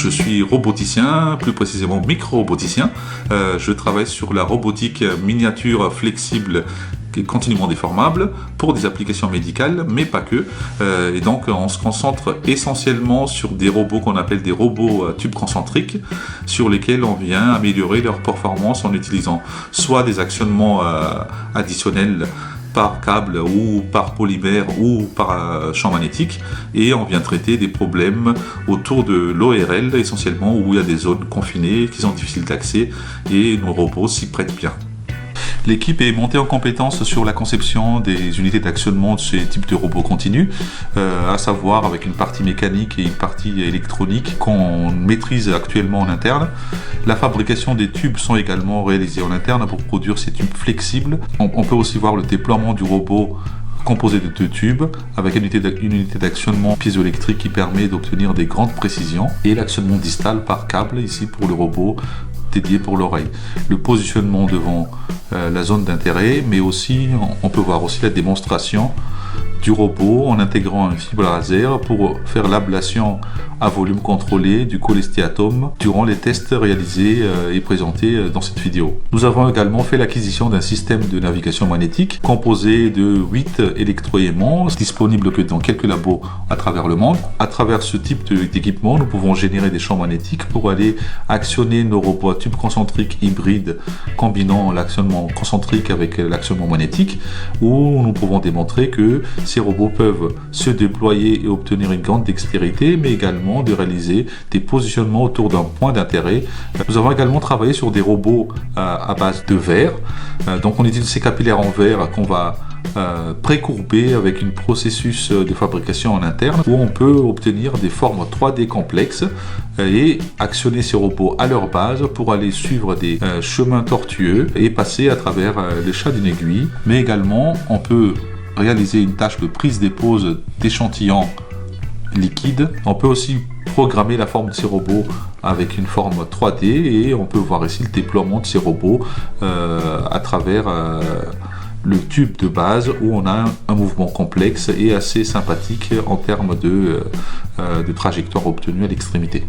je suis roboticien, plus précisément micro-roboticien. Je travaille sur la robotique miniature flexible et continuellement déformable pour des applications médicales, mais pas que. Et donc on se concentre essentiellement sur des robots qu'on appelle des robots tubes concentriques, sur lesquels on vient améliorer leur performance en utilisant soit des actionnements additionnels par câble ou par polymère ou par champ magnétique, et on vient traiter des problèmes autour de l'ORL essentiellement, où il y a des zones confinées qui sont difficiles d'accès, et nos robots s'y prêtent bien. L'équipe est montée en compétence sur la conception des unités d'actionnement de ces types de robots continus, à savoir avec une partie mécanique et une partie électronique qu'on maîtrise actuellement en interne. La fabrication des tubes sont également réalisées en interne pour produire ces tubes flexibles. On peut aussi voir le déploiement du robot composé de 2 tubes avec une unité d'actionnement piézoélectrique qui permet d'obtenir des grandes précisions, et l'actionnement distal par câble ici pour le robot dédié pour l'oreille. Le positionnement devant la zone d'intérêt, mais aussi on peut voir aussi la démonstration du robot en intégrant un fibre laser pour faire l'ablation à volume contrôlé du cholestéatome durant les tests réalisés et présentés dans cette vidéo. Nous avons également fait l'acquisition d'un système de navigation magnétique composé de 8 électroaimants disponibles que dans quelques labos à travers le monde. À travers ce type d'équipement, nous pouvons générer des champs magnétiques pour aller actionner nos robots à tubes concentriques hybrides combinant l'actionnement concentrique avec l'actionnement magnétique, où nous pouvons démontrer que ces robots peuvent se déployer et obtenir une grande dextérité, mais également de réaliser des positionnements autour d'un point d'intérêt. Nous avons également travaillé sur des robots à base de verre. Donc on utilise ces capillaires en verre qu'on va précourber avec un processus de fabrication en interne, où on peut obtenir des formes 3D complexes et actionner ces robots à leur base pour aller suivre des chemins tortueux et passer à travers le chat d'une aiguille. Mais également on peut réaliser une tâche de prise-dépose d'échantillons liquides. On peut aussi programmer la forme de ces robots avec une forme 3D, et on peut voir ici le déploiement de ces robots à travers le tube de base, où on a un mouvement complexe et assez sympathique en termes de trajectoire obtenue à l'extrémité.